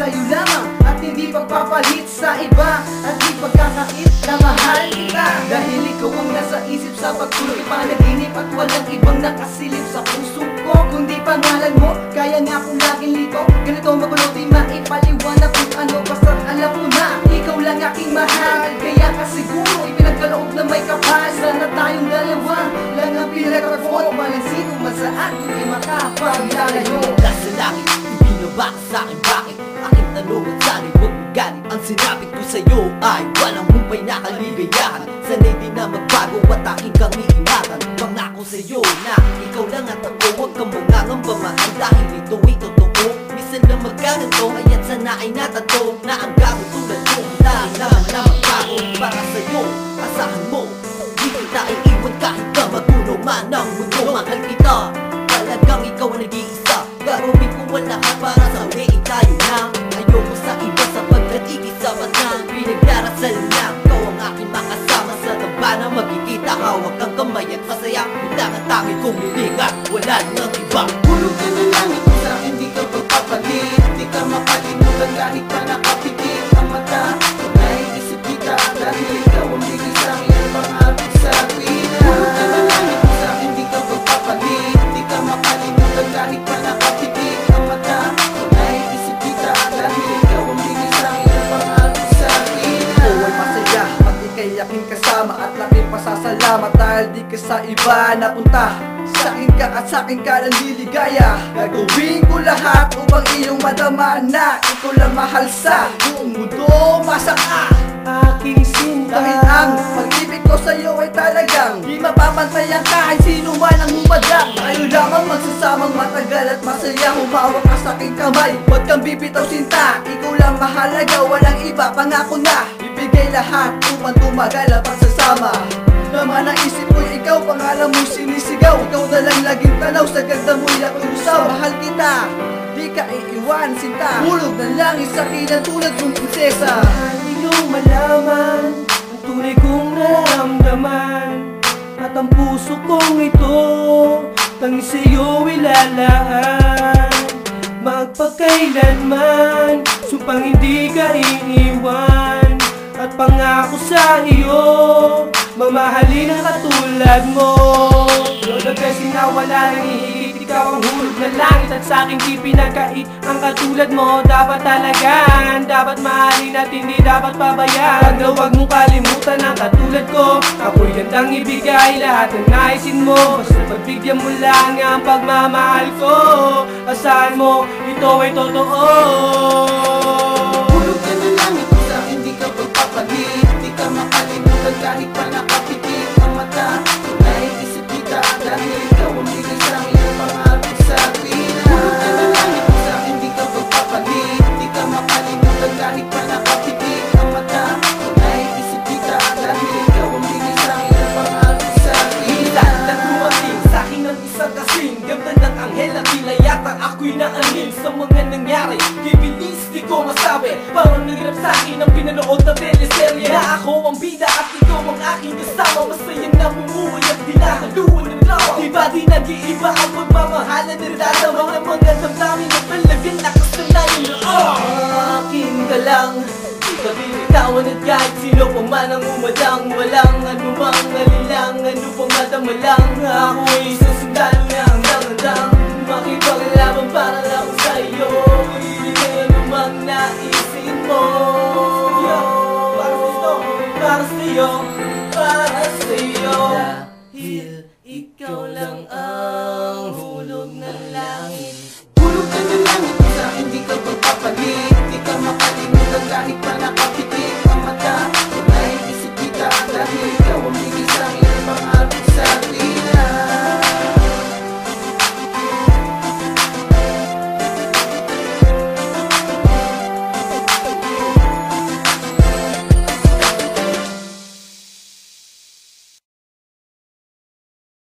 sa'yo lamang at hindi pagpapalit sa iba, at di pagkakait na mahal kita. Dahil ikaw ang nasa isip sa pagtulog, panaginip at walang ibang nakasilip sa puso ko kundi pangalan mo. Kaya nga kung laging lito, ganito magulo di maipaliwanag kung ano, basta't alam ko na ikaw lang aking mahal. Kaya ka siguro ipinagkaloob na may kapal. Sana tayong dalawa lang ang pinagpagpot, walang sino man saan kundi makapaglalayo. Nasa langit, ibinaba ka sa'kin, bakit? Aking tanong at sana'y huwag mong galit. Ang sinabi ko sa'yo ay walang humpay na kaligayahan. Sana'y di na magbago at aking kang iingatan. Pangako sa'yo na ikaw lang at ako, huwag kang mangangamba mahal, dahil ito'y totoo. Minsan lang magkaganto, kaya't sana ay natato na ang gago tulad mo dahil naman na magbago. Para sa'yo, asahan mo, di kita iiwan kahit na magulo man ang mundo. Mahal kita, talagang ikaw ang nag-iisa. Gagawin ko ang lahat para sa uli tayo na. Ayoko sa iba sapagkat ikisapat na. Pinagdarasal na ikaw ang aking makasama sa taba na magkikita. Hawak ang kamay at masaya, bilang ang tangi kong lilingat, wala nang iba. Hulog ka na lang ito sa akin, di ka pagpapalit. Di ka makalimutan kahit pa nakapitit ang mata. Naiisip kita dahil ikaw ang bigay sa'kin ang pang-abot sa tuwina. Hulog ka na lang ito sa akin, di ka pagpapalit. Di ka makalimutan kahit pa nakapitit ang mata. Naiisip kita dahil ikaw ang bigay sa'kin ang pang-abot sa tuwina. Ikaw ay masaya at ika'y aking kasama, at laking pasasalamat dahil di ka sa iba napunta. Sa'kin ka at sa'kin ka nanliligaya. Gagawin ko lahat upang iyong madama na ikaw lang mahal sa buong mundo. Masaka aking sinta, dahil ang pag-ibig ko sa'yo ay talagang di mapapantayan kahit sino man ang humadang. Tayo lamang magsasamang matagal at masaya, humawak ka sa'king kamay, huwag kang bibitaw sinta. Ikaw lang mahalaga, walang iba, pangako na ibigay lahat upang tumagal ang pagsasama. Naman ang isip ko ikaw, pangalan mo sinisigaw. Ikaw na lang laging tanaw, sa ganda mo'y nakusaw. Mahal kita, di ka iiwan sinta. Hulog na langit sa akin tulad kong prinsesa. Mahal iyong malaman ang tunay kong nararamdaman, at ang puso kong ito tanging sa'yo ilalaan. Magpakailanman, sumpang hindi ka iiwan, at pangako sa iyo mamahalin ang katulad mo. Lord of blessing na wala nang ihigit, ikaw ang hulog na langit at sa'king di pinagkait ang katulad mo. Dapat talagaan, dapat mahalin at hindi dapat pabayaan. Huwag mong kalimutan ang katulad ko, ako'y gandang ibigay lahat ng naisin mo. Basta pagbigyan mo lang ang pagmamahal ko, asahan mo, ito ay totoo. Hulog ka na lang ito sa akin, di ka pagpapalit. Di ka makalimutan kahit pa nakapitit ang mata. Naiisip kita dahil ikaw ang bigay sa'kin ang pang-abot sa tuwina. Hulog ka na lang ito sa akin, di ka pagpapalit. Di ka makalimutan kahit pa nakapitit ang mata. Naiisip kita dahil ikaw ang bigay sa'kin ang pang-abot sa tuwina. Minsan dumating sa'kin ang isang kasing ganda ng anghel at tila yata ako'y naanil sa mga nangyari. Kibilis di ko masabi, parang nagrap sa'kin ang pinanood na teleserye, na ako ang bida at ikaw ang aking kasama. Masayang namumuhay at dinahaluan ng drama. Diba di nag-iiba ang pagmamahalan ng dadama ng mga damdamin na talagang nakasanayan na Akin ka lang, di ka binitawan at kahit sino pa man ang umadang, walang anumang alilang, ano pang madamalang. Ako'y isang sundalo na hanggang-handang makipaglaban para lang sa iyo. Ibigay anumang naisin mo. Para sa'yo, para sa'yo, Dahil ikaw lang ang